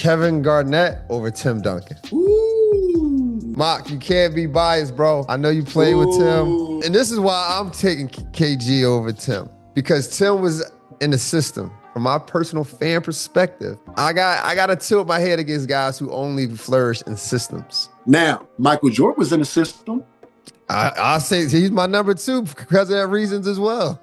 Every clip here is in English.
Kevin Garnett over Tim Duncan. Ooh. Mock, you can't be biased, bro. I know you played with Tim. And this is why I'm taking KG over Tim. Because Tim was in the system. From my personal fan perspective, I got to tilt my head against guys who only flourish in systems. Now, Michael Jordan was in the system. I'll say he's my number two because of that reasons as well.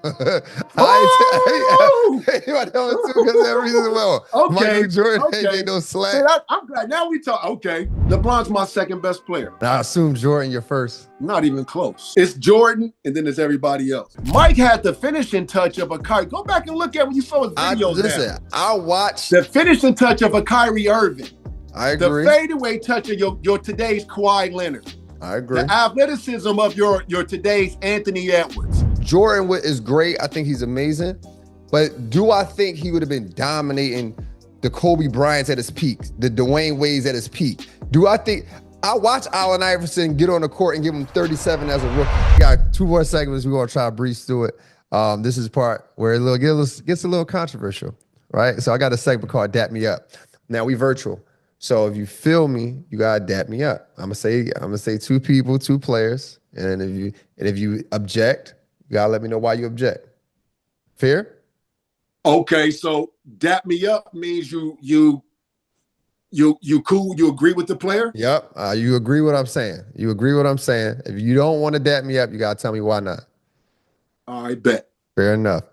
Oh! He's my number two because of that reasons as well. Okay. Michael Jordan ain't get no slack. See, I'm glad. Now we talk. Okay. LeBron's my second best player. I assume Jordan your first. Not even close. It's Jordan, and then there's everybody else. Mike had the finishing touch of a Kyrie. Go back and look at when you saw his videos. Listen, I watched the finishing touch of a Kyrie Irving. I agree. The fadeaway touch of your today's Kawhi Leonard. I agree. The athleticism of your today's Anthony Edwards. Jordan is great. I think he's amazing. But do I think he would have been dominating the Kobe Bryants at his peak, the Dwayne Wades at his peak? Do I think... I watched Allen Iverson get on the court and give him 37 as a rookie. We got 2 more segments. We're going to try to breeze through it. This is part where it gets a little controversial, right? So I got a segment called Dap Me Up. Now, we virtual. So if you feel me, you got to dap me up. I'm gonna say 2 people, 2 players. And if you object, you got to let me know why you object. Fair? Okay, so dap me up means you cool, you agree with the player? Yep. You agree what I'm saying. You agree what I'm saying. If you don't want to dap me up, you got to tell me why not. All right, bet. Fair enough.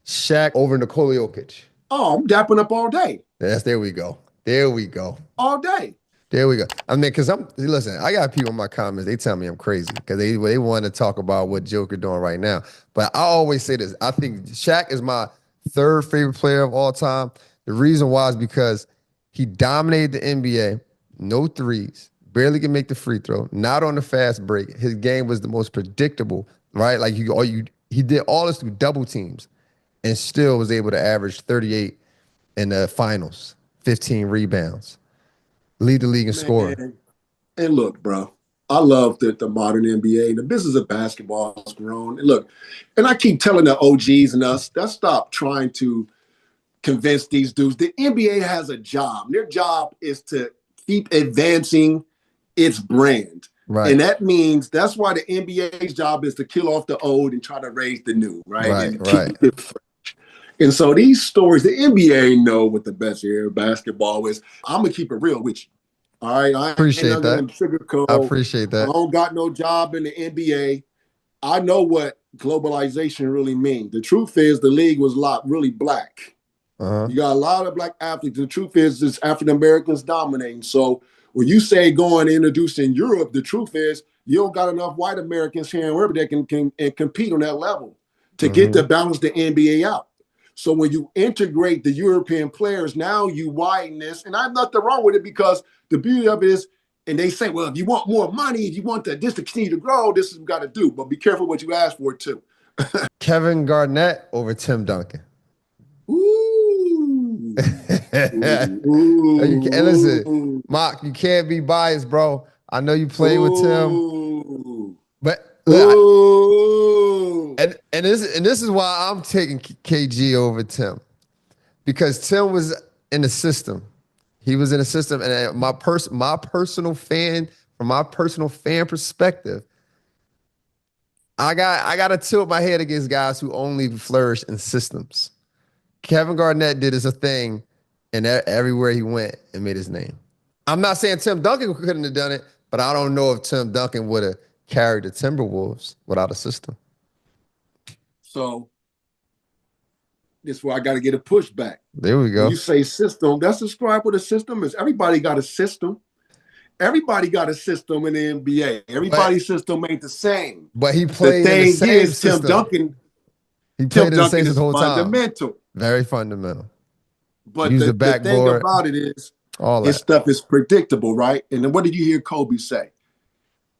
Shaq over Nikola Jokic. Oh, I'm dapping up all day. There we go. There we go. All day. There we go. I mean, because listen, I got people in my comments, they tell me I'm crazy because they want to talk about what Joker doing right now. But I always say this. I think Shaq is my 3rd favorite player of all time. The reason why is because he dominated the NBA, no threes, barely can make the free throw, not on the fast break. His game was the most predictable, right? Like he did all this through double teams and still was able to average 38 in the finals. 15 rebounds, lead the league in scoring. And look, bro, I love the modern NBA. The business of basketball has grown. And look, and I keep telling the OGs and us, let's stop trying to convince these dudes. The NBA has a job. Their job is to keep advancing its brand. Right. And that means that's why the NBA's job is to kill off the old and try to raise the new, right? And keep it fresh. And so these stories, the NBA know what the best area of basketball is. I'm going to keep it real with you. All right? I appreciate that. I appreciate that. I don't got no job in the NBA. I know what globalization really means. The truth is the league was really black. You got a lot of black athletes. The truth is it's African-Americans dominating. So when you say going and introducing Europe, the truth is you don't got enough white Americans here and wherever that can compete on that level to get to balance the NBA out. So when you integrate the European players, now you widen this. And I have nothing wrong with it because the beauty of it is, and they say, well, if you want more money, if you want this to continue to grow, this is what you got to do. But be careful what you ask for, too. Kevin Garnett over Tim Duncan. Ooh. And listen, Mock, you can't be biased, bro. I know you played with Tim. But and this is why I'm taking KG over Tim, because Tim was in the system. He was in the system, and my personal fan perspective, I got to tilt my head against guys who only flourish in systems. Kevin Garnett did his thing, and everywhere he went and made his name. I'm not saying Tim Duncan couldn't have done it, but I don't know if Tim Duncan would have carried the Timberwolves without a system. So this is where I got to get a pushback. There we go. When you say system, that's describe what a system is. Everybody got a system. Everybody got a system in the NBA. Everybody's system ain't the same. But he played in the same system. Tim Duncan. He played in the same system the whole time. Fundamental. Very fundamental. But the thing about it is, his stuff is predictable, right? And then what did you hear Kobe say?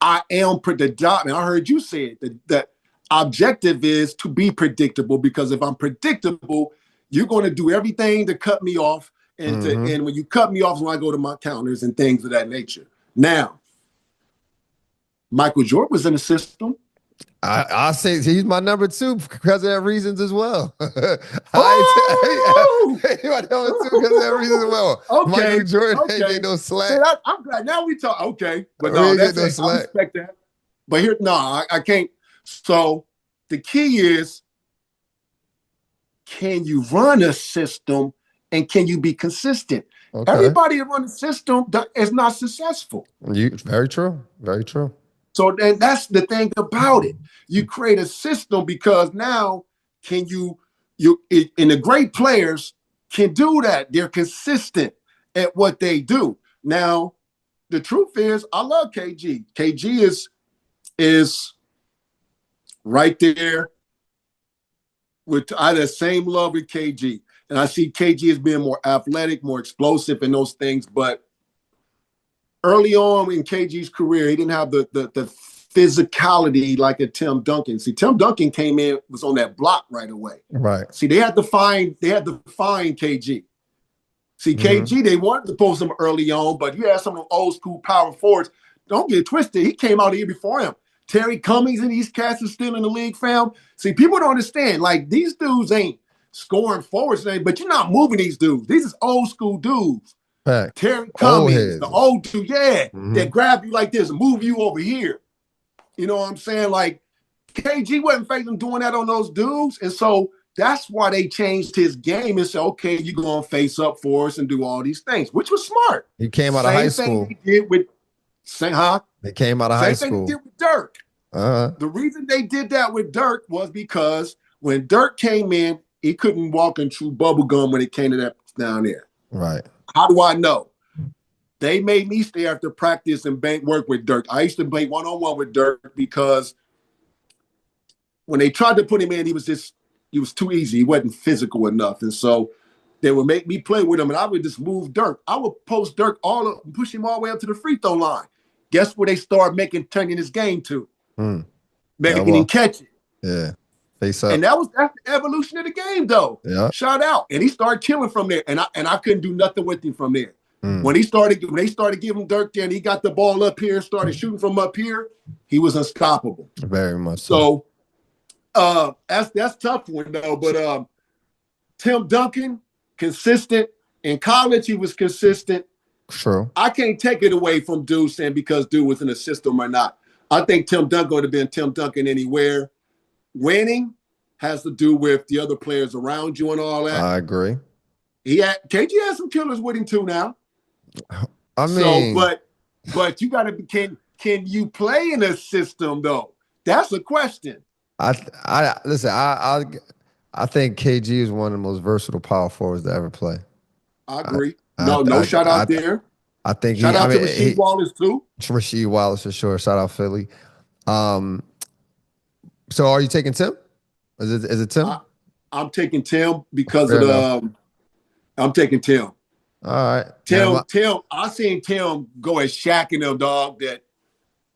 I am predictable. And I heard you say it, that objective is to be predictable, because if I'm predictable, you're going to do everything to cut me off. And when you cut me off, when I go to my counters and things of that nature. Now, Michael Jordan was in the system. I say he's my number 2 because of that reasons as well. Oh, He's my number 2 because of that reasons as well. okay, Michael Jordan ain't okay. get no See, slack. I'm glad now we talk. Okay, but We no, ain't get that's no I slack. respect that. But here, no, I can't. So the key is, can you run a system and can you be consistent? Okay. Everybody that runs a system is not successful. Very true. Very true. So then that's the thing about it. You create a system because now can you and the great players can do that. They're consistent at what they do. Now, the truth is, I love KG. KG is right there with I had the same love with KG. And I see KG as being more athletic, more explosive and those things. But early on in KG's career, he didn't have the physicality like a Tim Duncan. See, Tim Duncan came in, was on that block right away. Right. See, they had to find KG. See, KG, they wanted to post him early on, but you had some of the old school power forwards. Don't get twisted. He came out a year before him. Terry Cummings and these cats are still in the league, fam. See, people don't understand. Like, these dudes ain't scoring forwards, but you're not moving these dudes. These is old school dudes. Fact. Terry Cummings, the old dude, that grab you like this and move you over here. You know what I'm saying? Like, KG wasn't facing doing that on those dudes. And so that's why they changed his game and said, okay, you're going to face up for us and do all these things, which was smart. He came out of high school. Same thing they did with, They came out of high school. Same thing they did with Dirk. The reason they did that with Dirk was because when Dirk came in, he couldn't walk and chew bubble gum when it came to that down there. Right. How do I know? They made me stay after practice and bank work with Dirk. I used to play one-on-one with Dirk because when they tried to put him in, he was too easy. He wasn't physical enough. And so they would make me play with him, and I would just move Dirk. I would post Dirk push him all the way up to the free throw line. Guess where they start turning his game to? Making him catch it. Yeah. Face up. And that's the evolution of the game, though. Yeah. Shout out. And he started killing from there. And I couldn't do nothing with him from there. When they started giving Dirk there and he got the ball up here and started shooting from up here, he was unstoppable. Very much so. That's tough one though. But Tim Duncan, consistent. In college, he was consistent. True. I can't take it away from Dude saying because Dude was in the system or not. I think Tim Duncan would have been Tim Duncan anywhere. Winning has to do with the other players around you and all that. I agree. KG has some killers with him too now. I mean, but you got to can you play in a system though? That's a question. I think KG is one of the most versatile power forwards to ever play. I agree. No shout out there. I think shout out to Rasheed Wallace too. Rasheed Wallace for sure. Shout out Philly. So are you taking Tim? Is it Tim? I'm taking Tim because I'm taking Tim. All right. Tim, I seen Tim go at Shaq and them, dog, that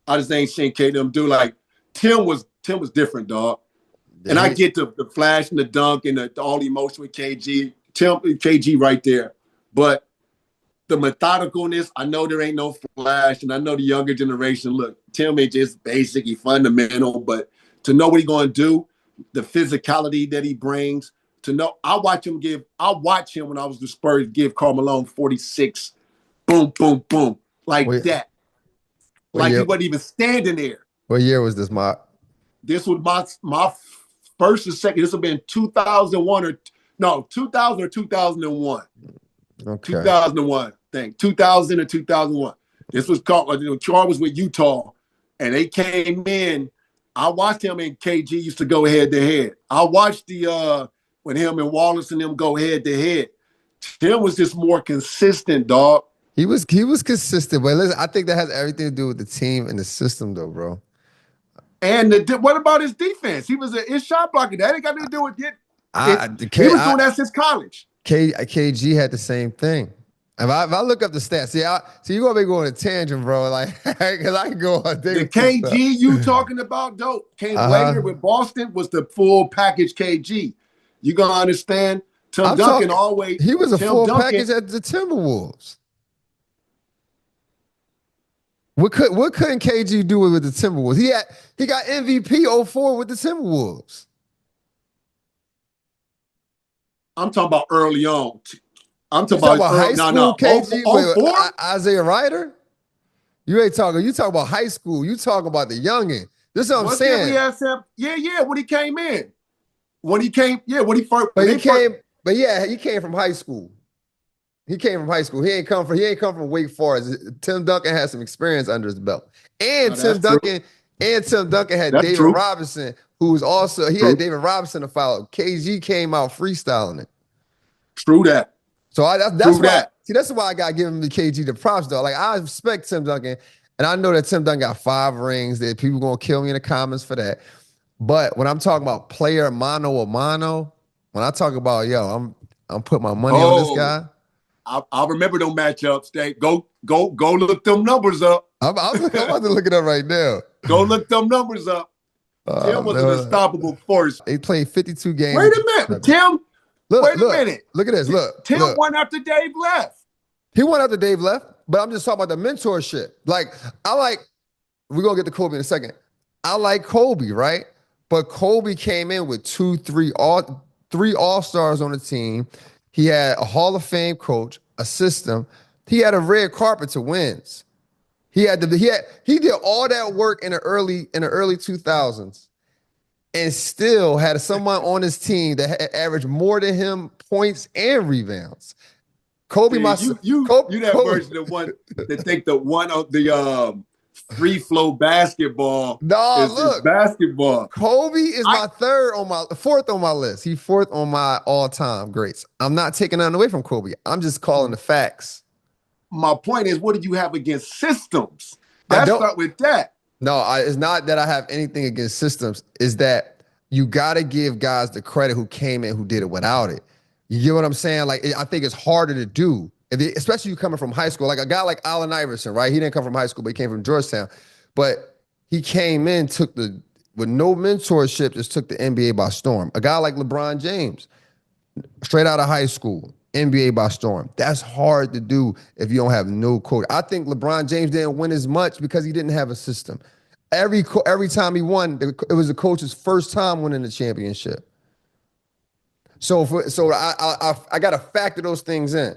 I just ain't seen them do. Like, Tim was different, dog. And I get the flash and the dunk and all the emotion with KG. KG right there. But the methodicalness, I know there ain't no flash, and I know the younger generation, look, Tim is just basic, he fundamental, but to know what he's going to do, the physicality that he brings, to know, I watch him when I was the Spurs give Karl Malone 46, boom, boom, boom, like that. Like he wasn't even standing there. What year was this, Mark? This was my first and second. This would have been 2000 or 2001. Okay. 2001, I think. 2000 or 2001. This was called, Charles was with Utah, and they came in. I watched him and KG used to go head to head. I watched when him and Wallace and them go head to head. Tim was just more consistent, dog. He was consistent, but listen, I think that has everything to do with the team and the system, though, bro. And what about his defense? He was his shot blocking. That ain't got nothing to do with it. He was doing that since college. KG had the same thing. If I look up the stats, see you're gonna be going a tangent, bro. Like, because I can go on. The KG you talking about, though, came later with Boston was the full package KG. You gonna understand? Tim Duncan always. He was a full package at the Timberwolves. What couldn't KG do with the Timberwolves? He got MVP 04 with the Timberwolves. I'm talking about early on. I'm talking about high school KG with 04? Isaiah Ryder? You ain't talking. You talk about high school. You talk about the youngin. This is what I'm saying. When he came in. When he came, when he first. He came from high school. He came from high school. He ain't come from Wake Forest. Tim Duncan had some experience under his belt. And Tim Duncan had David Robinson, who's also had David Robinson to follow. KG came out freestyling it. True that. So that's why I got to give him the KG the props though. Like I respect Tim Duncan, and I know that Tim Duncan got 5 rings. That people gonna kill me in the comments for that. But when I'm talking about player mano a mano, when I talk about I'm putting my money on this guy. I remember those matchups. Go look them numbers up. I'm about to look it up right now. Go look them numbers up. Tim was an unstoppable force. They played 52 games. Wait a minute, Tim. Wait a minute. Look at this. Look. Tim won after Dave left. He won after Dave left, but I'm just talking about the mentorship. We're going to get to Kobe in a second. I like Kobe, right? But Kobe came in with 3 All-Stars on the team. He had a Hall of Fame coach, a system. He had a red carpet to wins. He did all that work in the early 2000s, and still had someone on his team that had averaged more than him points and rebounds. Kobe, you that version of one that think the one of the free flow basketball. No, look, basketball. Kobe is my fourth on my list. He's 4th on my all-time greats. I'm not taking nothing away from Kobe. I'm just calling the facts. My point is, what do you have against systems? Let's start with that. No, it's not that I have anything against systems. Is that you got to give guys the credit who came in, who did it without it. You get what I'm saying? Like, I think it's harder to do, especially you coming from high school. Like a guy like Allen Iverson, right? He didn't come from high school, but he came from Georgetown. But he came in, with no mentorship, just took the NBA by storm. A guy like LeBron James, straight out of high school, NBA by storm. That's hard to do if you don't have no coach. I think LeBron James didn't win as much because he didn't have a system. Every time he won, it was the coach's first time winning the championship. So I got to factor those things in.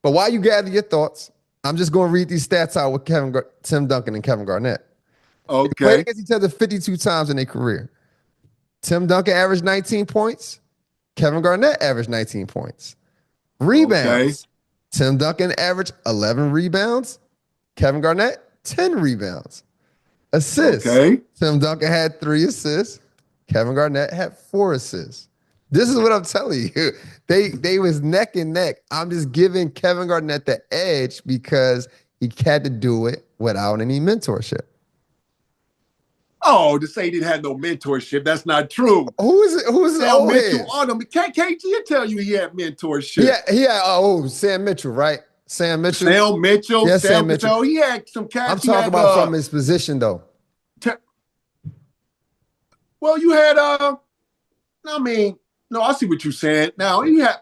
But while you gather your thoughts, I'm just going to read these stats out with Tim Duncan and Kevin Garnett. Okay. They played against each other 52 times in their career. Tim Duncan averaged 19 points. Kevin Garnett averaged 19 points. Rebounds. Okay. Tim Duncan averaged 11 rebounds. Kevin Garnett, 10 rebounds. Assists. Okay. Tim Duncan had 3 assists. Kevin Garnett had 4 assists. This is what I'm telling you. They was neck and neck. I'm just giving Kevin Garnett the edge because he had to do it without any mentorship. Oh, to say he didn't have no mentorship, that's not true. Who is it? KG will tell you he had mentorship. Yeah. Sam Mitchell, right? Sam Mitchell. Yeah, Sam Mitchell. He had some cats. I'm talking about from his position, though. Well, you had no, I see what you're saying. Now he had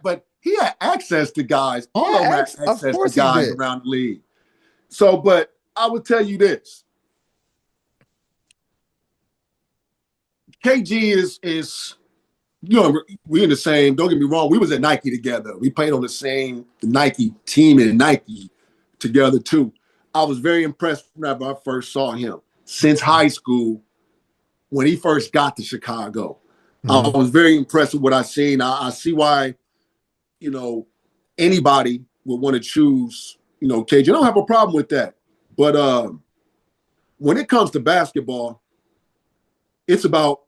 access to guys. All of them had access to guys around the league. So, but I would tell you this. KG is we're in the same, don't get me wrong, we was at Nike together. We played on the same Nike team in Nike together too. I was very impressed whenever I first saw him since high school when he first got to Chicago. I was very impressed with what I seen. I see why, anybody would want to choose, KG. I don't have a problem with that. But when it comes to basketball, it's about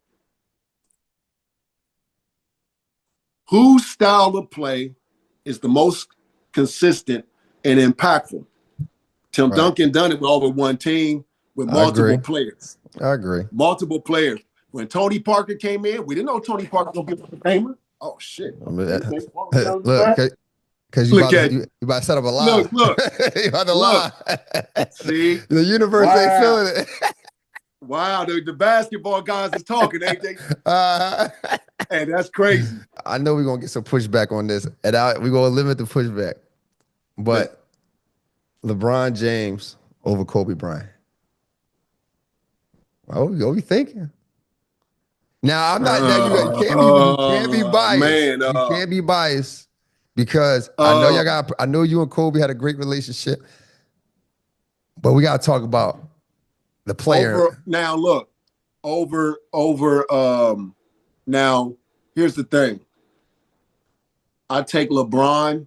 whose style of play is the most consistent and impactful. Tim Duncan done it with over one team with multiple players. I agree. Multiple players. When Tony Parker came in, we didn't know Tony Parker was going to be a famer. Oh, shit. Look, because you about to set up a lie. Look. You about to lie. See? The universe ain't feeling it. Wow, the basketball guys is talking, ain't they? Hey, that's crazy. I know we're going to get some pushback on this, and we're going to limit the pushback. But LeBron James over Kobe Bryant. Oh, you thinking? Now I'm not. Now you can't be biased. Man. You can't be biased because I know y'all got. I know you and Kobe had a great relationship, but we got to talk about the player. Now look, now here's the thing. I take LeBron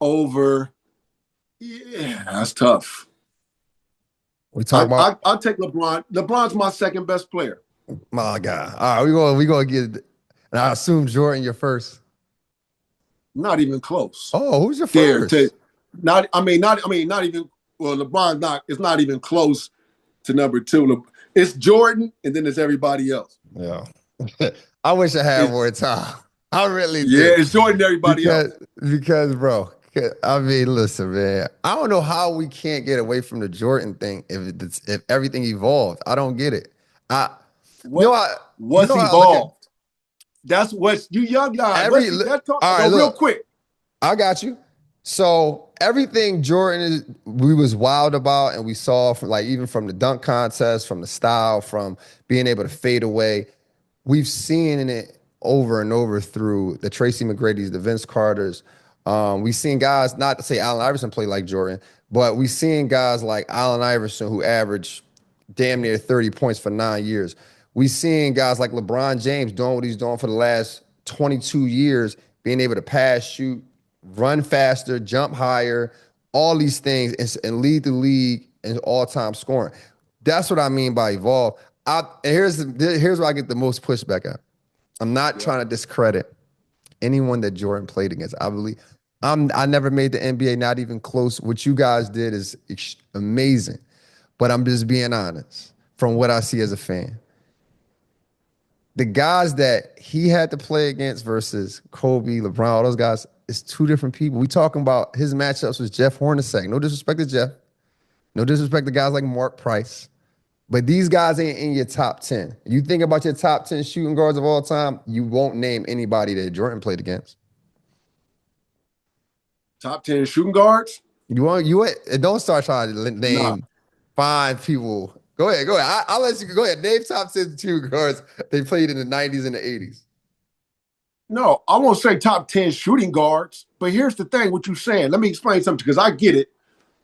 over. Yeah, that's tough. We talk about. I'll take LeBron. LeBron's my second best player. My God. All right, we gonna get. And I assume Jordan your first. Not even close. Oh, who's your first? Not even. Well, LeBron's not. It's not even close to number two. It's Jordan, and then there's everybody else. Yeah. I wish I had more time. I really do. Yeah, it's Jordan and everybody else. Because, bro, I mean, listen, man. I don't know how we can't get away from the Jordan thing if everything evolved. I don't get it. What's evolved? That's what you young guys. Real quick. I got you. So everything Jordan we was wild about, and we saw from even from the dunk contest, from the style, from being able to fade away. We've seen it over and over through the Tracy McGrady's, the Vince Carters. We've seen guys, not to say Allen Iverson play like Jordan, but we've seen guys like Allen Iverson who averaged damn near 30 points for 9 years. We've seen guys like LeBron James doing what he's doing for the last 22 years, being able to pass, shoot, run faster, jump higher, all these things, and lead the league in all-time scoring. That's what I mean by evolve. Here's where I get the most pushback at. I'm not trying to discredit anyone that Jordan played against. I believe I never made the NBA, not even close. What you guys did is amazing, but I'm just being honest from what I see as a fan. The guys that he had to play against versus Kobe, LeBron, all those guys, it's two different people. We talking about his matchups with Jeff Hornacek. No disrespect to Jeff. No disrespect to guys like Mark Price. But these guys ain't in your top 10. You think about your top 10 shooting guards of all time, you won't name anybody that Jordan played against. Top 10 shooting guards? Don't start trying to name 5 people. Go ahead. I'll let you go ahead. Name top 10 shooting guards they played in the 90s and the 80s. No, I won't say top 10 shooting guards, but here's the thing, what you're saying. Let me explain something because I get it.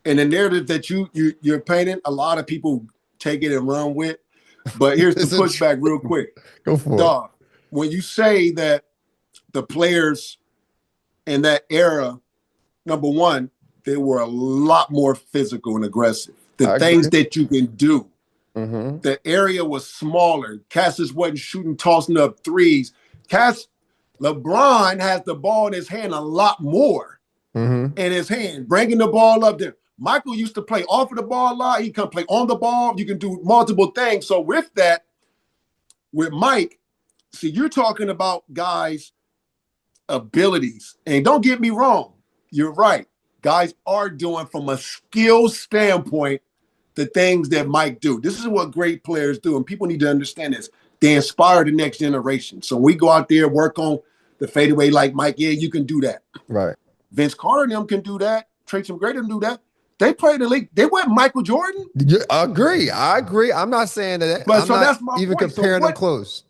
And the narrative that you're painting, a lot of people take it and run with. But here's the pushback real quick. Go for it. When you say that the players in that era, number one, they were a lot more physical and aggressive. The things that you can do. Mm-hmm. The area was smaller. Cassius wasn't shooting, tossing up threes. LeBron has the ball in his hand a lot more in his hand, bringing the ball up there. Michael used to play off of the ball a lot. He can play on the ball. You can do multiple things. So with that, with Mike, see, you're talking about guys' abilities. And don't get me wrong. You're right. Guys are doing from a skill standpoint the things that Mike do. This is what great players do. And people need to understand this. They inspire the next generation. So we go out there, work on the fadeaway like Mike. Yeah, you can do that. Right. Vince Carter and them can do that. Tracy McGrady can do that. They played the league. They weren't Michael Jordan. Yeah, I agree. I'm not saying that. But so that's my even point. comparing them close.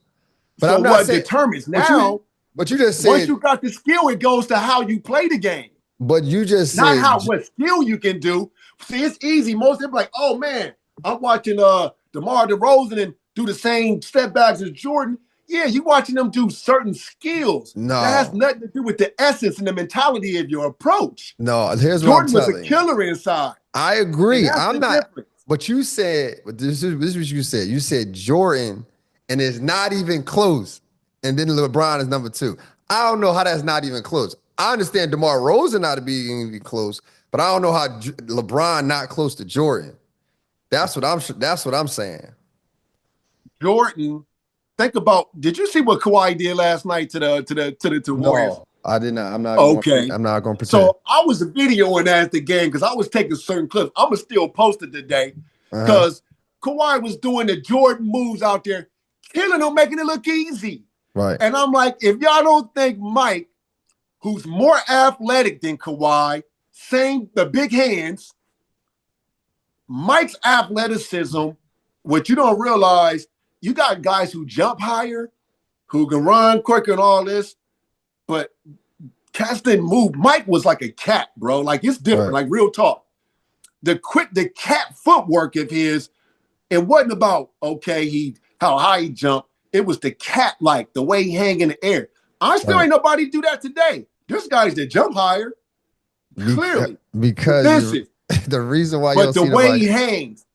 But so I'm not what saying, determines now. But you just said once you got the skill, it goes to how you play the game. But you just not said what skill you can do. See, it's easy. Most people like, oh man, I'm watching DeMar DeRozan and do the same step backs as Jordan. Yeah, you watching them do certain skills. No, that has nothing to do with the essence and the mentality of your approach. No, here's Jordan what I'm was a killer inside. I agree. I'm not. Difference. But you said, but this is what you said. You said Jordan, and it's not even close. And then LeBron is number 2. I don't know how that's not even close. I understand DeMar DeRozan not being close, but I don't know how LeBron not close to Jordan. That's what I'm saying. Jordan, think about. Did you see what Kawhi did last night to the Warriors? No, I did not. I'm not. Okay. I'm not going to pretend. So I was videoing that at the game because I was taking certain clips. I'm gonna still post it today because Kawhi was doing the Jordan moves out there, killing them, making it look easy. Right. And I'm like, if y'all don't think Mike, who's more athletic than Kawhi, the big hands, Mike's athleticism, what you don't realize, you got guys who jump higher, who can run quicker and all this, but cats didn't move. Mike was like a cat, bro. Like, it's different, like real talk. The cat footwork of his, it wasn't about, okay, how high he jumped. It was the cat, like the way he hang in the air. I still ain't nobody do that today. There's guys that jump higher, clearly. Because the reason why but the way he hangs,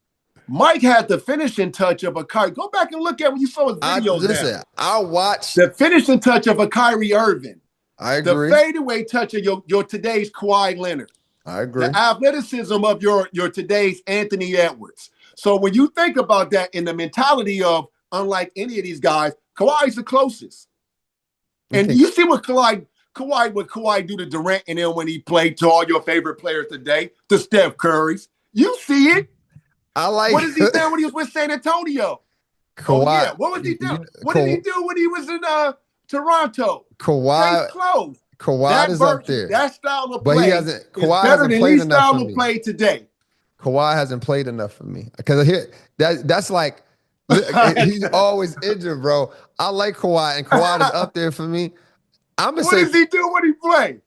Mike had the finishing touch of a Kyrie. Go back and look at when you saw his videos. Listen, I watched the finishing touch of a Kyrie Irving. I agree. The fadeaway touch of your today's Kawhi Leonard. I agree. The athleticism of your today's Anthony Edwards. So when you think about that in the mentality of, unlike any of these guys, Kawhi's the closest. And you see what Kawhi do to Durant, and then when he played to all your favorite players today, the Steph Currys. You see it. What is he doing when he was with San Antonio? Kawhi. Oh, yeah. What was he doing? What did he do when he was in Toronto? Kawhi is up there. That style of play is better than his style of play today. Kawhi hasn't played enough for me because that's like he's always injured, bro. I like Kawhi, and Kawhi is up there for me. What does he do when he plays?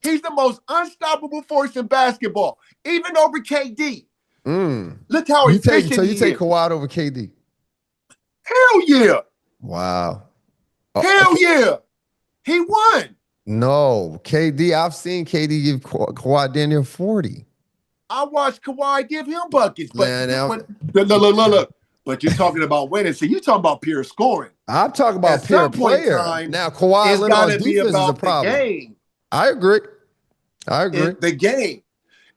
He's the most unstoppable force in basketball, even over KD. Look how efficient he is. So you take Kawhi over KD? Hell yeah! Wow. Hell yeah! He won. No, KD. I've seen KD give Kawhi down near 40. I watched Kawhi give him buckets, but look. But you're talking about winning. So you're talking about pure scoring. I'm talking about pure player. Now, Kawhi Leonard's defense is a problem. The game. I agree. It's the game.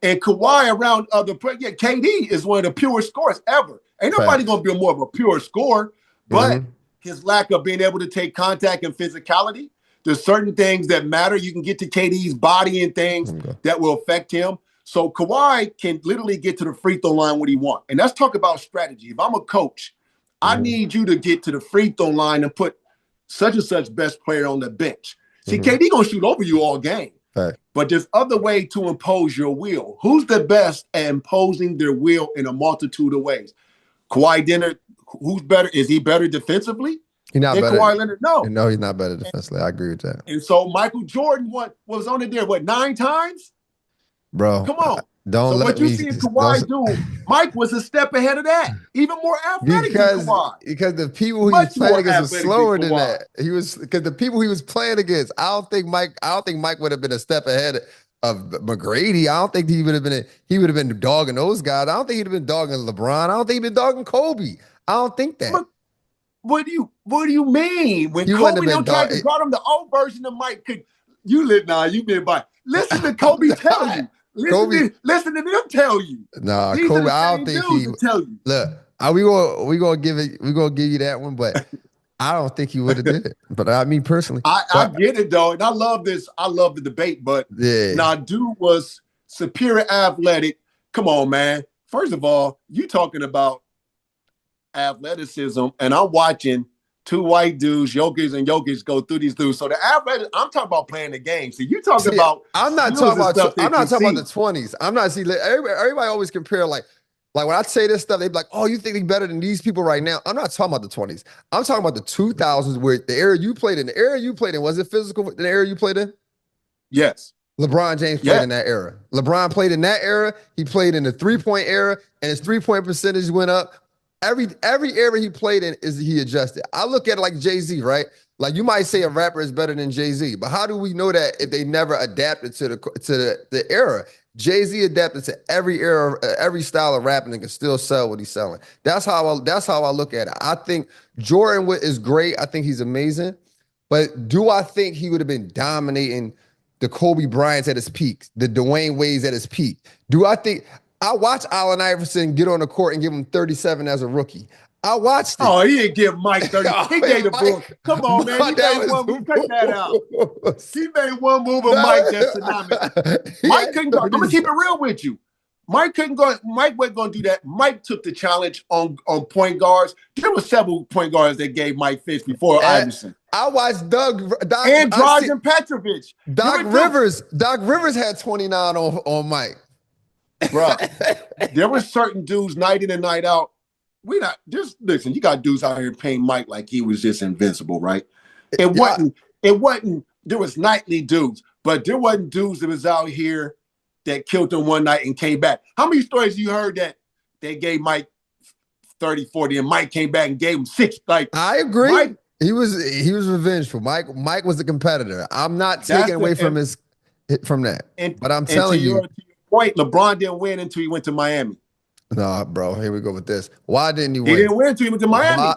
And Kawhi around other players. Yeah, KD is one of the purest scorers ever. Ain't nobody going to be more of a pure scorer, but his lack of being able to take contact and physicality, there's certain things that matter. You can get to KD's body and things that will affect him. So Kawhi can literally get to the free throw line when he wants. And let's talk about strategy. If I'm a coach, I need you to get to the free throw line and put such and such best player on the bench. See, KD going to shoot over you all game. But there's other way to impose your will. Who's the best at imposing their will in a multitude of ways? Kawhi Leonard, who's better? Is he better defensively? He's not better. Kawhi Leonard? No, he's not better defensively. I agree with that. And so Michael Jordan was on it there, 9 times? Bro, come on. What you see Kawhi do, Mike was a step ahead of that. Even more athletic than Kawhi. Because the people he was playing against was slower than that. Because the people he was playing against, I don't think Mike would have been a step ahead of McGrady. I don't think he would have been dogging those guys. I don't think he'd have been dogging LeBron. I don't think he'd been dogging Kobe. I don't think that. What do you mean? When Kobe tried to guard him, the old version of Mike could you've been by. Listen to Kobe tell you. Listen to them tell you. Nah, Kobe, I don't think he tell you. Look, we gonna give you that one, but I don't think he would have did it. But I mean personally. I get it though, and I love this. I love the debate, but now dude was superior athletic. Come on, man. First of all, you talking about athleticism, and I'm watching two white dudes, Jokic, go through these dudes. So the athletic, I'm talking about playing the game. So you talking about? I'm not talking about the 20s. I'm not everybody always compare like when I say this stuff, they be like, "Oh, you think he's better than these people right now?" I'm not talking about the 20s. I'm talking about the 2000s, where the era you played in. Was it physical? The era you played in? Yes. LeBron James played in that era. LeBron played in that era. He played in the 3-point era, and his 3-point percentage went up. Every era he played in he adjusted. I look at it like Jay-Z, right? Like you might say a rapper is better than Jay-Z, but how do we know that if they never adapted to the era? Jay-Z adapted to every era, every style of rapping, and can still sell what he's selling. That's how I look at it. I think Jordan is great. I think he's amazing, but do I think he would have been dominating the Kobe Bryants at his peak, the Dwayne Wades at his peak? Do I think? I watched Allen Iverson get on the court and give him 37 as a rookie. I watched it. Oh, he didn't give Mike 30. He gave the book. Come on, man. He made one move. Take that out. He made one move of Mike that's phenomenal. Mike couldn't go. I'm going to keep it real with you. Mike couldn't go. Mike wasn't going to do that. Mike took the challenge on point guards. There were several point guards that gave Mike fits before Iverson. I watched Doc and Dragan Petrovic. Doc Rivers had 29 on Mike. bro. There were certain dudes night in and night out. Listen, you got dudes out here paying Mike like he was just invincible, right? It wasn't, there was nightly dudes, but there wasn't dudes that was out here that killed him one night and came back. How many stories you heard that they gave Mike 30, 40, and Mike came back and gave him 6? Like, I agree. Mike, he was revengeful. Mike was a competitor. I'm not taking away from that. But I'm telling you, to your point, LeBron didn't win until he went to Miami. No, bro. Here we go with this. Why didn't he win? He didn't win until he went to Miami.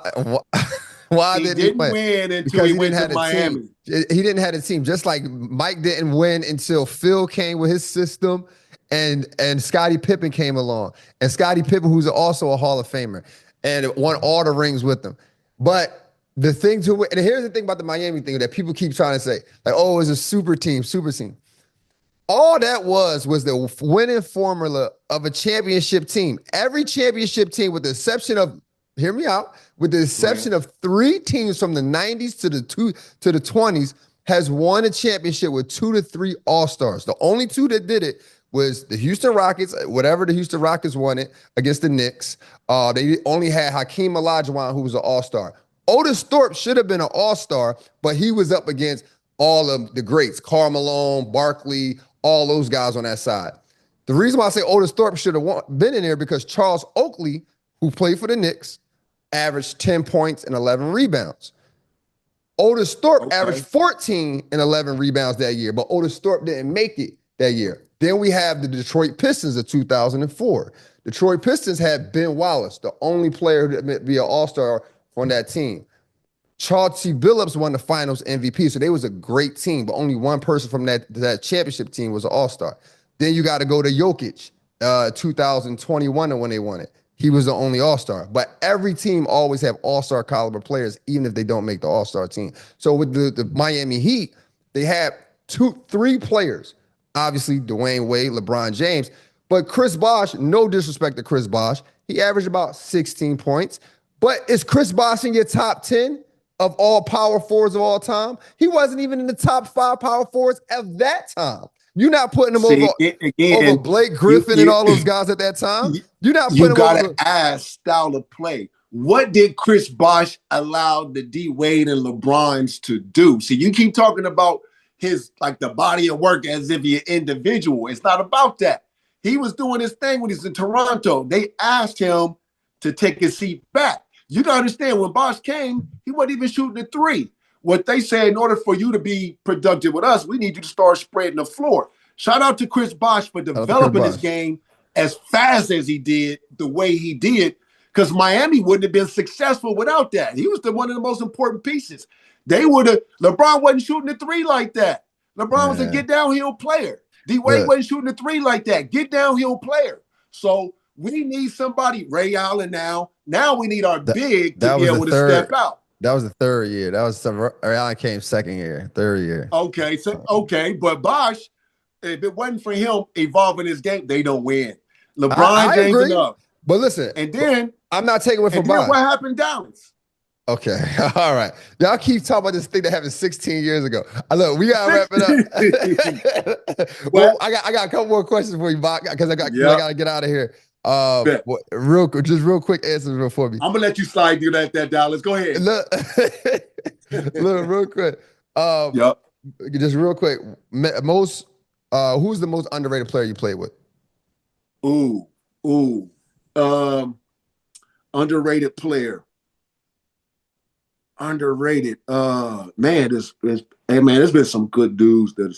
Why didn't he win until he went to Miami? He didn't have a team. Just like Mike didn't win until Phil came with his system and Scottie Pippen came along. And Scottie Pippen, who's also a Hall of Famer, and won all the rings with them. But the thing and here's the thing about the Miami thing that people keep trying to say, like, oh, it's a super team. All that was the winning formula of a championship team. Every championship team, with the exception of, hear me out, with the exception of 3 teams from the 90s to the 20s, has won a championship with 2 to 3 All-Stars. The only 2 that did it was the Houston Rockets, whatever the Houston Rockets won it against the Knicks. They only had Hakeem Olajuwon, who was an All-Star. Otis Thorpe should have been an All-Star, but he was up against all of the greats, Karl Malone, Barkley, all those guys on that side. The reason why I say Otis Thorpe should have been in there because Charles Oakley, who played for the Knicks, averaged 10 points and 11 rebounds. Otis Thorpe averaged 14 and 11 rebounds that year, but Otis Thorpe didn't make it that year. Then we have the Detroit Pistons of 2004. Detroit Pistons had Ben Wallace, the only player to be an All-Star on that team. Chauncey Billups won the Finals MVP, so they was a great team, but only one person from that championship team was an All-Star. Then you got to go to Jokic, 2021 when they won it. He was the only All-Star. But every team always have All-Star caliber players, even if they don't make the All-Star team. So with the Miami Heat, they had 3 players. Obviously, Dwayne Wade, LeBron James. But Chris Bosh, no disrespect to Chris Bosh, he averaged about 16 points. But is Chris Bosh in your top 10 of all power forwards of all time? He wasn't even in the top 5 power forwards of that time. You're not putting him over Blake Griffin and all those guys at that time. You're not putting him over. You got to ask style of play. What did Chris Bosh allow the D Wade and LeBrons to do? See, you keep talking about his, like, the body of work as if he's an individual. It's not about that. He was doing his thing when he's in Toronto. They asked him to take his seat back. You gotta understand, when Bosh came, he wasn't even shooting a 3. What they said, in order for you to be productive with us, we need you to start spreading the floor. Shout out to Chris Bosh for developing his game as fast as he did, the way he did, because Miami wouldn't have been successful without that. He was one of the most important pieces. LeBron wasn't shooting a 3 like that. LeBron was a get downhill player. D Wade wasn't shooting a 3 like that. Get downhill player. So we need somebody, Ray Allen now. Now we need our big to be able to step out. That was the 3rd year. That was Ray Allen came 2nd year, 3rd year. Okay, but Bosh, if it wasn't for him evolving his game, they don't win. LeBron James enough. But listen, and then I'm not taking away from Bosh. What happened, Dallas? Okay, all right. Y'all keep talking about this thing that happened 16 years ago. Look, we gotta wrap it up. Well, I got a couple more questions for you, Bach, because I gotta get out of here. Real quick answers for me. I'm gonna let you slide through that Dallas. Go ahead. Look, real quick. Just real quick. Who's the most underrated player you played with? Underrated player. Underrated. There's been some good dudes. Let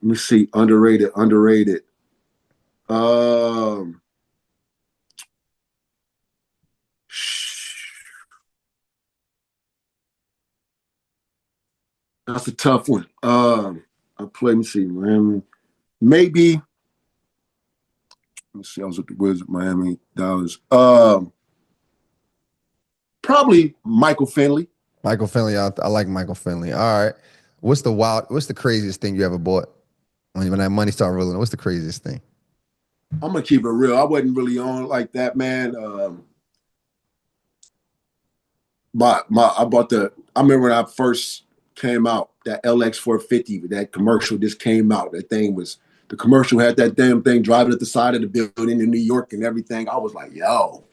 me see. Underrated. That's a tough one. Let me see, Miami. Maybe. Let me see. I was at the Wizards, Miami, Dallas. Probably Michael Finley. Michael Finley, I like Michael Finley. All right. What's the craziest thing you ever bought? When that money started rolling, what's the craziest thing? I'm gonna keep it real. I wasn't really on like that, man. I remember when I first came out, that LX 450, that commercial just came out. That thing was the commercial had that damn thing driving at the side of the building in New York and everything. I was like, yo.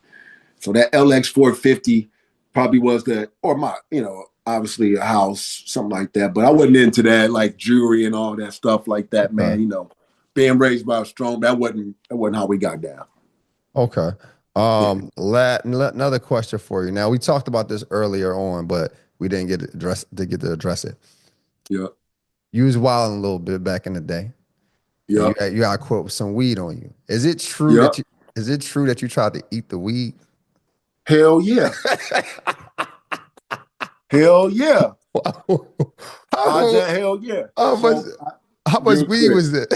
So that LX 450 probably was or my, obviously a house, something like that. But I wasn't into that, like jewelry and all that stuff like that, man. Being raised by a strong, that wasn't how we got down. Okay. Another question for you. Now, we talked about this earlier on, but we didn't get to address it. Yeah. You was wilding a little bit back in the day. Yeah. You got quote with some weed on you. Is it true that you tried to eat the weed? Hell yeah. Hell yeah. Hell yeah. How much weed was it?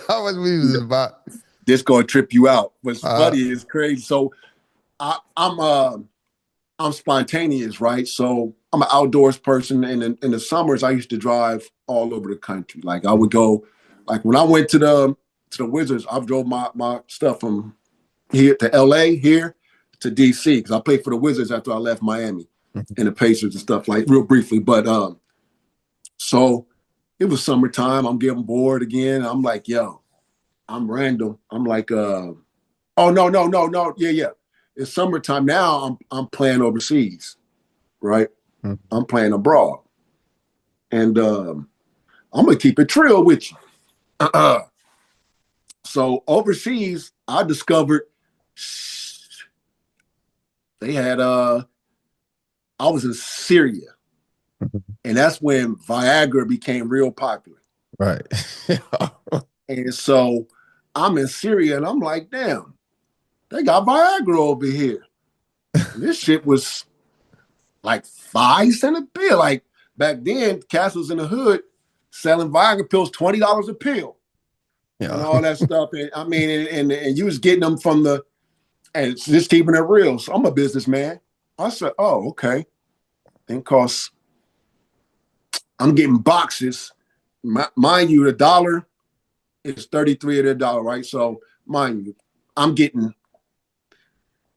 How much weed was it about? This gonna trip you out. What's funny is crazy. So I'm spontaneous, right? So I'm an outdoors person, and in the summers I used to drive all over the country. Like I would go, like when I went to the Wizards, I drove my stuff from here to LA here to DC because I played for the Wizards after I left Miami and the Pacers and stuff, like real briefly. But so it was summertime. I'm getting bored again. I'm like, yo, I'm random. I'm like, oh no. Yeah. It's summertime now. I'm playing overseas, right? Mm-hmm. I'm playing abroad. And I'm gonna keep it trill with you. So overseas, I discovered they had I was in Syria. And that's when Viagra became real popular. Right. And so I'm in Syria and I'm like, damn, they got Viagra over here. This shit was like 5 cents a pill. Like back then, castles in the hood selling Viagra pills, $20 a pill. Yeah. And all that stuff. And I mean, and you was getting them from and it's just keeping it real. So I'm a businessman. I said, oh, okay. And costs, I'm getting boxes. Mind you, the dollar is 33 of the dollar, right? So mind you, I'm getting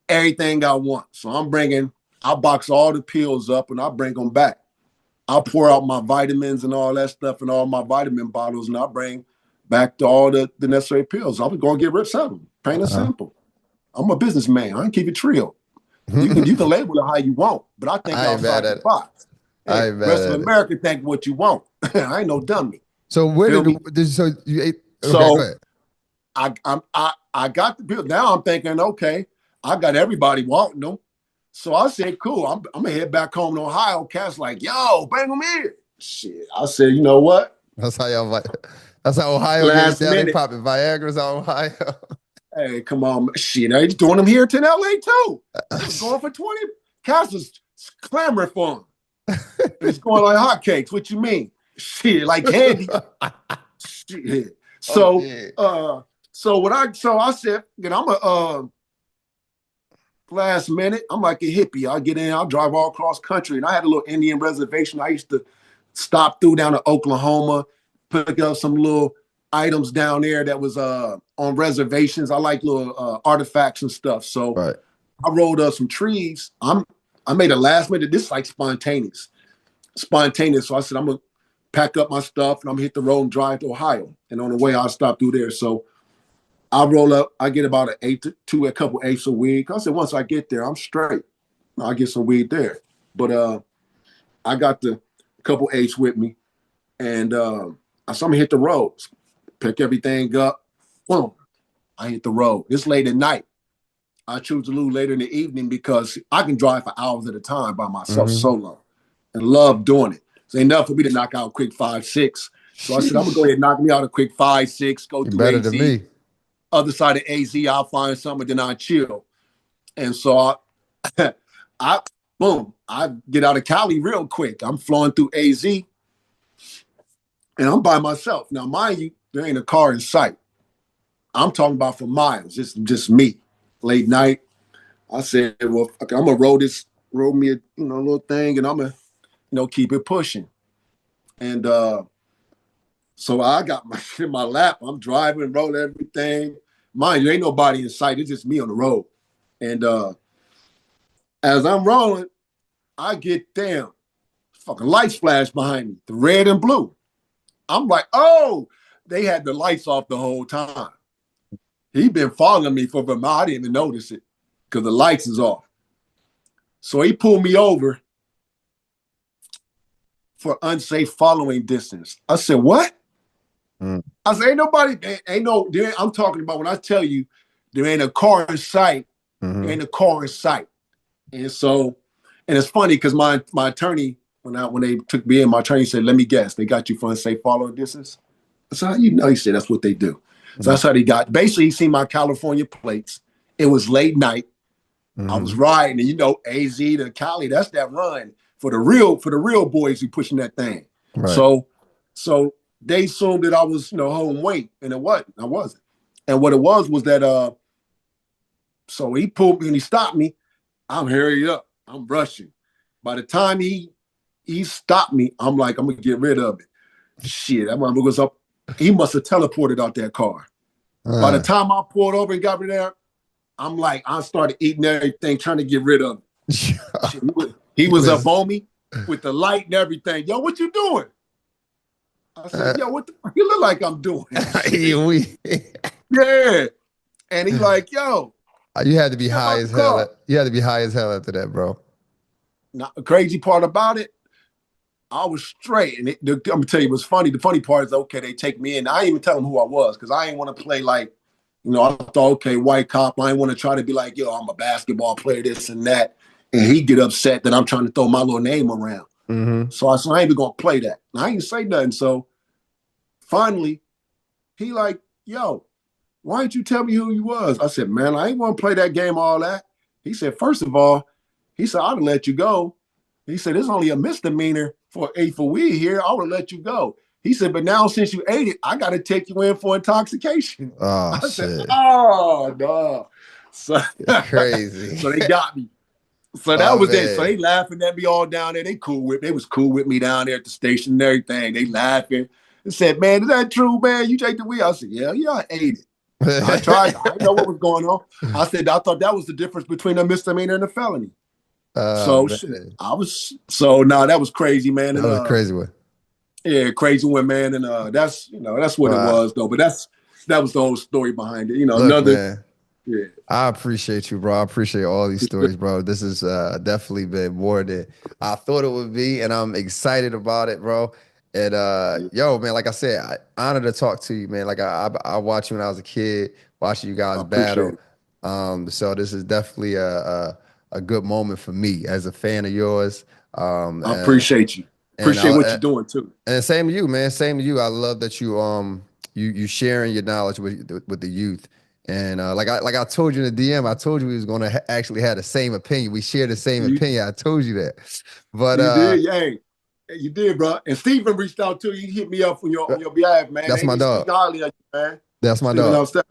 everything I want. So I'll box all the pills up and I'll bring them back. I'll pour out my vitamins and all that stuff and all my vitamin bottles and I'll bring back to all the necessary pills. I'm going to get rid of something. Plain and simple. I'm a businessman. I can keep it real. You can label it how you want, but I think outside the box. Hey, rest of America think what you want. I ain't no dummy. So where so you ate? Okay, so I got the bill. Now I'm thinking, okay, I got everybody wanting them. So I said, cool. I'm gonna head back home to Ohio. Cat's like, yo, bring them here. Shit. I said, you know what? That's how Ohio gets down. They popping Viagra's on Ohio. Hey, come on, shit! They doing them here to LA too. It's going for 20. Cat's was clamoring for them. It's going like hotcakes. What you mean? Shit, like candy. Shit. So, I said, I'm a last minute. I'm like a hippie. I'll get in. I'll drive all across country. And I had a little Indian reservation. I used to stop through down to Oklahoma, pick up some little items down there that was on reservations. I like little artifacts and stuff. So I rolled up some trees. I made a last minute. This is like spontaneous. So I said, I'm gonna pack up my stuff and I'm gonna hit the road and drive to Ohio. And on the way, I'll stop through there. So I roll up. I get about a couple eighths of weed. I said, once I get there, I'm straight. I'll get some weed there. But I got the couple eighths with me, and so I'm gonna hit the roads, pick everything up. Boom, I hit the road. It's late at night. I choose to leave later in the evening because I can drive for hours at a time by myself solo and love doing it. So enough for me to knock out a quick 5, 6. So I said, I'm gonna go ahead and knock me out a quick 5, 6, go through better AZ. Than me. Other side of AZ, I'll find something, then I'll chill. And so I get out of Cali real quick. I'm flowing through AZ and I'm by myself. Now, mind you, there ain't a car in sight. I'm talking about for miles. It's just me. Late night. I said, well, okay, I'm gonna roll me a little thing, and I'm gonna keep it pushing. And so I got my shit in my lap. I'm driving, rolling everything. Mind you, ain't nobody in sight. It's just me on the road. And as I'm rolling, I get fucking lights flash behind me, the red and blue. I'm like, oh, they had the lights off the whole time. He been following me for Vermont. I didn't even notice it because the lights is off. So he pulled me over for unsafe following distance. I said, what? I said, ain't nobody, I'm talking about when I tell you there ain't a car in sight, there ain't a car in sight. And so, and it's funny because my attorney, when they took me in, my attorney said, let me guess, they got you for unsafe following distance? I said, how you know? He said, that's what they do. So that's how they got, basically he seen my California plates. It was late night. I was riding, and AZ to Cali, that's that run for the real boys who pushing that thing. Right. So they assumed that I was, holding weight, and it wasn't. I wasn't. And what it was that so he pulled me and he stopped me. I'm hurried up. I'm rushing. By the time he stopped me, I'm like, I'm gonna get rid of it. Shit, that motherfucker was up. He must have teleported out that car. By the time I pulled over and got me there, I'm like, I started eating everything, trying to get rid of it. Shit, he was up on me with the light and everything. Yo, what you doing? I said, yo, what the fuck you look like I'm doing? Yeah. And he like, yo. You had to be high as hell. You had to be high as hell after that, bro. Now, the crazy part about it, I was straight. And I'm going to tell you what's funny. The funny part is, okay, they take me in. I didn't even tell them who I was because I didn't want to play like, I thought, okay, white cop. I didn't want to try to be like, yo, I'm a basketball player, this and that. And he get upset that I'm trying to throw my little name around. So I said, I ain't even going to play that. And I ain't say nothing. So finally, he like, yo, why didn't you tell me who you was? I said, man, I ain't want to play that game, all that. He said, first of all, he said, I'd have let you go. He said, it's only a misdemeanor for weed here. I would have let you go. He said, but now since you ate it, I got to take you in for intoxication. Oh, I said, oh, no. So crazy. So they got me. So that was it. So they laughing at me all down there. They was cool with me down there at the station and everything. They laughing. They said, man, is that true, man? You take the weed? I said, yeah, I ate it. I tried. I didn't know what was going on. I said, I thought that was the difference between a misdemeanor and a felony. That was crazy, man. That was a crazy one. Yeah, crazy one, man. And that's what it was, though. But that was the whole story behind it. Look, man, yeah. I appreciate you, bro. I appreciate all these stories, bro. This has definitely been more than I thought it would be, and I'm excited about it, bro. And yo, man, like I said, honored to talk to you, man. Like I watched you when I was a kid, watching you guys battle. So this is definitely a good moment for me as a fan of yours. I appreciate you. Appreciate what you're doing too. And same to you, man. Same to you. I love that you sharing your knowledge with the youth. And like I told you in the DM, I told you we was gonna actually have the same opinion. We share the same opinion. I told you that. But you did, you did, bro. And Steven reached out to you. He hit me up on your behalf, man. That's my dog. Man. That's my dog. Steph,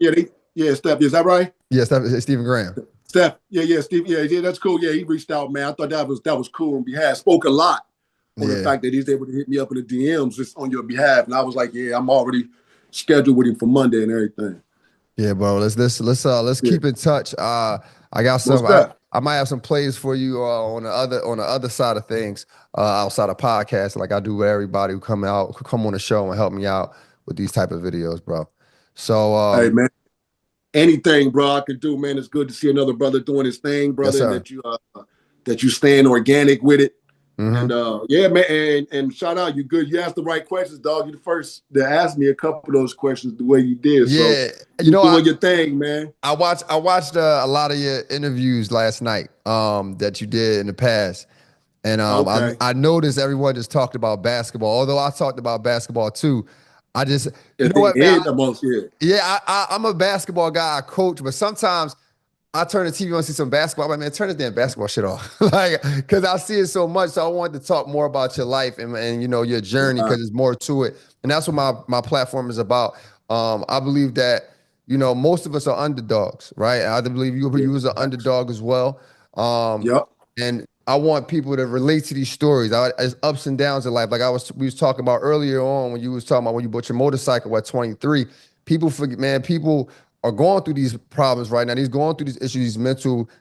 Steph, is that right? Yeah, Stephen Graham. Steph, Steve, yeah, that's cool. Yeah, he reached out, man. I thought that was cool on behalf. Spoke a lot on the fact that he's able to hit me up in the DMs just on your behalf. And I was like, yeah, I'm already scheduled with him for Monday and everything. Yeah, bro. Let's keep in touch. I got some. I might have some plays for you on the other side of things, outside of podcasts, like I do with everybody who come on the show and help me out with these type of videos, bro. So hey, man, anything, bro, I can do, man. It's good to see another brother doing his thing, brother. Yes, that you staying organic with it. And yeah, man, and shout out, you good. You asked the right questions, dog. You the first to ask me a couple of those questions the way you did. Yeah, so doing your thing, man. I watched a lot of your interviews last night that you did in the past, and I noticed everyone just talked about basketball. Although I talked about basketball too, I just I'm a basketball guy. I coach, but sometimes I turn the TV on and see some basketball. I'm like, man, turn this damn basketball shit off. Like, because I see it so much. So I wanted to talk more about your life and your journey, because there's more to it. And that's what my platform is about. I believe that, most of us are underdogs, right? I believe you was an underdog as well. And I want people to relate to these stories. There's ups and downs in life. Like we was talking about earlier on when you was talking about when you bought your motorcycle at 23. People forget, man, people are going through these problems right now. He's going through these issues,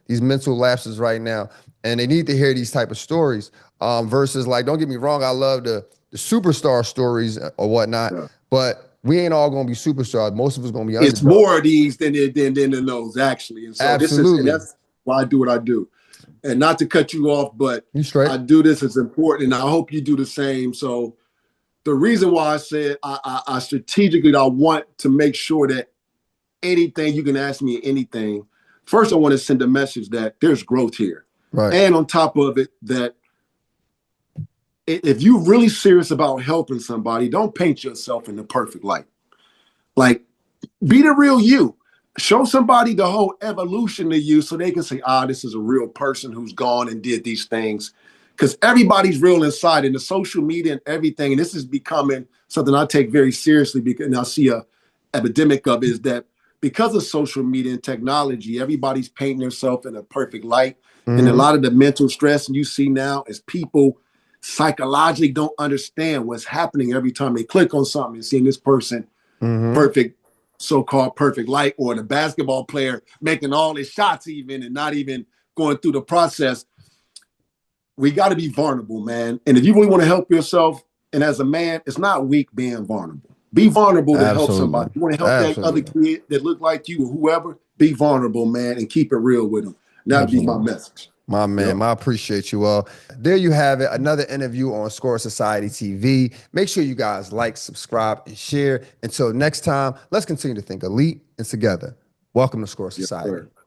these mental lapses right now, and they need to hear these type of stories. Versus, like, don't get me wrong, I love the superstar stories or whatnot, but We ain't all gonna be superstars. Most of us gonna be underdogs. It's more of these than those actually. And so Absolutely. that's why I do what I do. And not to cut you off, but I do this. It's important, and I hope you do the same. So the reason why I said I strategically I want to make sure that anything you can ask me anything. First, I want to send a message that there's growth here, right? And on top of it, that if you're really serious about helping somebody, don't paint yourself in the perfect light. Like, be the real you. Show somebody the whole evolution of you so they can say, this is a real person who's gone and did these things. Because everybody's real inside, and the social media and everything, and this is becoming something I take very seriously, because and I see a epidemic of, is that because of social media and technology, everybody's painting themselves in a perfect light. Mm-hmm. And a lot of the mental stress you see now is people psychologically don't understand what's happening every time they click on something and seeing this person perfect, so-called perfect light, or the basketball player making all his shots even and not even going through the process. We got to be vulnerable, man. And if you really want to help yourself, and as a man, it's not weak being vulnerable. Be vulnerable to help somebody. You want to help that other kid that look like you or whoever, be vulnerable, man, and keep it real with them. That'd be my message. My man, I appreciate you all. There you have it. Another interview on Score Society TV. Make sure you guys like, subscribe, and share. Until next time, let's continue to think elite and together. Welcome to Score Society.